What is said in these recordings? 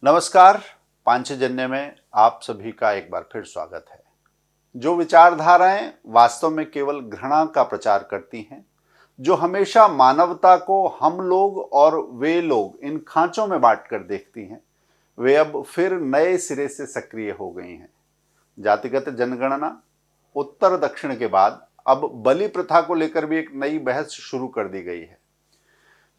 नमस्कार। पांचजन्य में आप सभी का एक बार फिर स्वागत है। जो विचारधाराएं वास्तव में केवल घृणा का प्रचार करती हैं, जो हमेशा मानवता को हम लोग और वे लोग इन खांचों में बांट कर देखती हैं, वे अब फिर नए सिरे से सक्रिय हो गई हैं। जातिगत जनगणना, उत्तर दक्षिण के बाद अब बलि प्रथा को लेकर भी एक नई बहस शुरू कर दी गई है।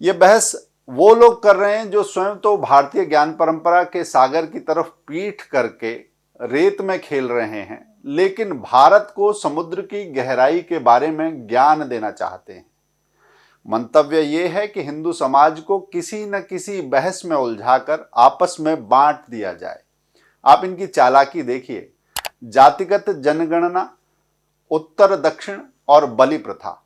ये बहस वो लोग कर रहे हैं जो स्वयं तो भारतीय ज्ञान परंपरा के सागर की तरफ पीठ करके रेत में खेल रहे हैं, लेकिन भारत को समुद्र की गहराई के बारे में ज्ञान देना चाहते हैं। मंतव्य ये है कि हिंदू समाज को किसी न किसी बहस में उलझाकर आपस में बांट दिया जाए। आप इनकी चालाकी देखिए। जातिगत जनगणना, उत्तर दक्षिण और बलि प्रथा,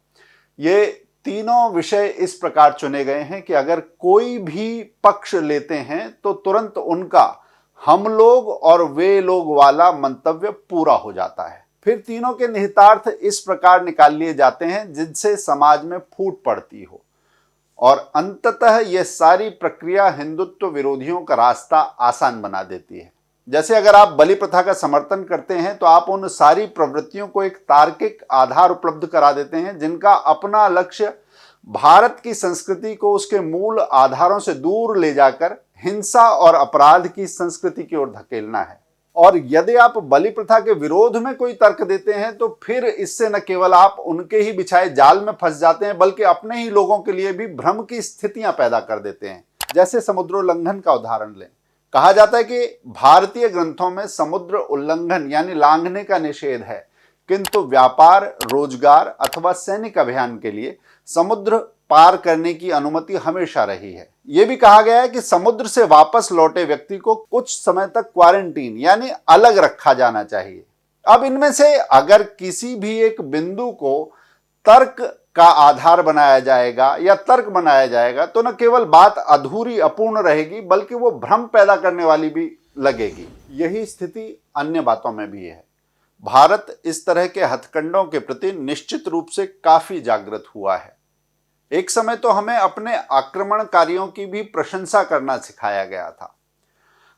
ये तीनों विषय इस प्रकार चुने गए हैं कि अगर कोई भी पक्ष लेते हैं तो तुरंत उनका हम लोग और वे लोग वाला मंतव्य पूरा हो जाता है। फिर तीनों के निहितार्थ इस प्रकार निकाल लिए जाते हैं जिनसे समाज में फूट पड़ती हो, और अंततः यह सारी प्रक्रिया हिंदुत्व विरोधियों का रास्ता आसान बना देती है। जैसे अगर आप बलि प्रथा का समर्थन करते हैं तो आप उन सारी प्रवृत्तियों को एक तार्किक आधार उपलब्ध करा देते हैं जिनका अपना लक्ष्य भारत की संस्कृति को उसके मूल आधारों से दूर ले जाकर हिंसा और अपराध की संस्कृति की ओर धकेलना है। और यदि आप बलि प्रथा के विरोध में कोई तर्क देते हैं तो फिर इससे न केवल आप उनके ही बिछाए जाल में फंस जाते हैं, बल्कि अपने ही लोगों के लिए भी भ्रम की स्थितियां पैदा कर देते हैं। जैसे समुद्रोल्लंघन का उदाहरण लें। कहा जाता है कि भारतीय ग्रंथों में समुद्र उल्लंघन यानी लांघने का निषेध है, किंतु व्यापार, रोजगार अथवा सैनिक अभियान के लिए समुद्र पार करने की अनुमति हमेशा रही है। यह भी कहा गया है कि समुद्र से वापस लौटे व्यक्ति को कुछ समय तक क्वारंटीन यानी अलग रखा जाना चाहिए। अब इनमें से अगर किसी भी एक बिंदु को तर्क का आधार बनाया जाएगा या तर्क बनाया जाएगा तो न केवल बात अधूरी अपूर्ण रहेगी, बल्कि वो भ्रम पैदा करने वाली भी लगेगी। यही स्थिति अन्य बातों में भी है। भारत इस तरह के हथकंडों के प्रति निश्चित रूप से काफी जागृत हुआ है। एक समय तो हमें अपने आक्रमणकारियों की भी प्रशंसा करना सिखाया गया था।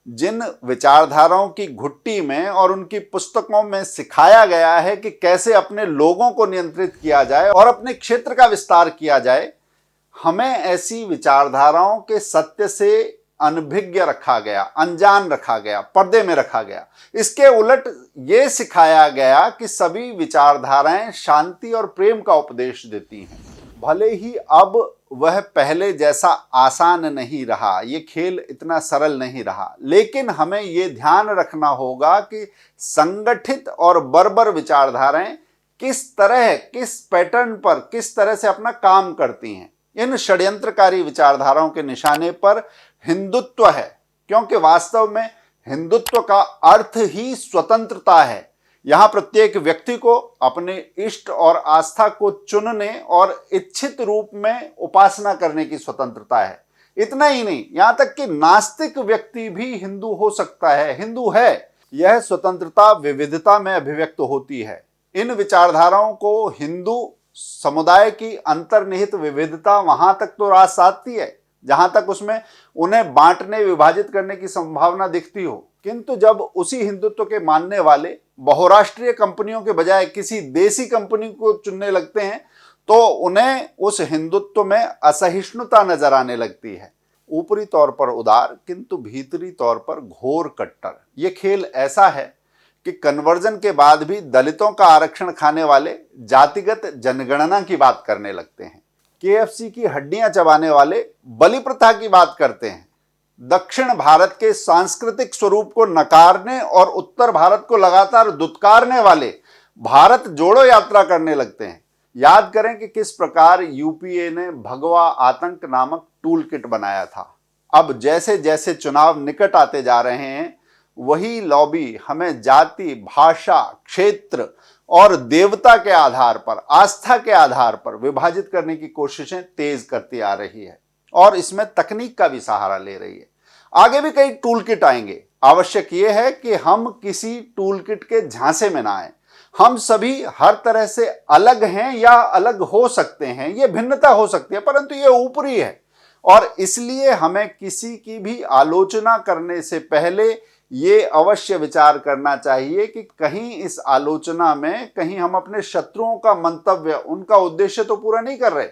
जिन विचारधाराओं की घुट्टी में और उनकी पुस्तकों में सिखाया गया है कि कैसे अपने लोगों को नियंत्रित किया जाए और अपने क्षेत्र का विस्तार किया जाए, हमें ऐसी विचारधाराओं के सत्य से अनभिज्ञ रखा गया, अनजान रखा गया, पर्दे में रखा गया। इसके उलट ये सिखाया गया कि सभी विचारधाराएं शांति और प्रेम का उपदेश देती हैं। भले ही अब वह पहले जैसा आसान नहीं रहा, ये खेल इतना सरल नहीं रहा, लेकिन हमें ये ध्यान रखना होगा कि संगठित और बर्बर विचारधाराएं किस तरह, किस पैटर्न पर, किस तरह से अपना काम करती हैं। इन षड्यंत्रकारी विचारधाराओं के निशाने पर हिंदुत्व है, क्योंकि वास्तव में हिंदुत्व का अर्थ ही स्वतंत्रता है। यहां प्रत्येक व्यक्ति को अपने इष्ट और आस्था को चुनने और इच्छित रूप में उपासना करने की स्वतंत्रता है। इतना ही नहीं, यहां तक कि नास्तिक व्यक्ति भी हिंदू हो सकता है, हिंदू है। यह स्वतंत्रता विविधता में अभिव्यक्त होती है। इन विचारधाराओं को हिंदू समुदाय की अंतर्निहित विविधता वहां तक तो रास आती है जहां तक उसमें उन्हें बांटने, विभाजित करने की संभावना दिखती हो, किंतु जब उसी हिंदुत्व के मानने वाले बहुराष्ट्रीय कंपनियों के बजाय किसी देसी कंपनी को चुनने लगते हैं तो उन्हें उस हिंदुत्व में असहिष्णुता नजर आने लगती है। ऊपरी तौर पर उदार किंतु भीतरी तौर पर घोर कट्टर। ये खेल ऐसा है कि कन्वर्जन के बाद भी दलितों का आरक्षण खाने वाले जातिगत जनगणना की बात करने लगते हैं। केएफसी की हड्डियां चबाने वाले बलि प्रथा की बात करते हैं। दक्षिण भारत के सांस्कृतिक स्वरूप को नकारने और उत्तर भारत को लगातार दुत्कारने वाले भारत जोड़ो यात्रा करने लगते हैं। याद करें कि किस प्रकार यूपीए ने भगवा आतंक नामक टूल किट बनाया था। अब जैसे जैसे चुनाव निकट आते जा रहे हैं, वही लॉबी हमें जाति, भाषा, क्षेत्र और देवता के आधार पर, आस्था के आधार पर विभाजित करने की कोशिशें तेज करती आ रही है और इसमें तकनीक का भी सहारा ले रही है। आगे भी कई टूल किट आएंगे। आवश्यक यह है कि हम किसी टूल किट के झांसे में ना आए। हम सभी हर तरह से अलग हैं या अलग हो सकते हैं, ये भिन्नता हो सकती है, परंतु ये ऊपरी है। और इसलिए हमें किसी की भी आलोचना करने से पहले ये अवश्य विचार करना चाहिए कि कहीं इस आलोचना में कहीं हम अपने शत्रुओं का मंतव्य, उनका उद्देश्य तो पूरा नहीं कर रहे।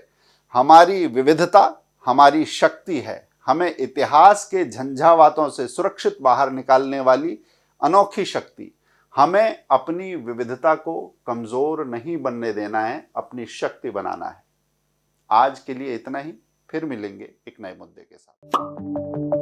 हमारी विविधता हमारी शक्ति है, हमें इतिहास के झंझावातों से सुरक्षित बाहर निकालने वाली अनोखी शक्ति। हमें अपनी विविधता को कमजोर नहीं बनने देना है, अपनी शक्ति बनाना है। आज के लिए इतना ही, फिर मिलेंगे एक नए मुद्दे के साथ।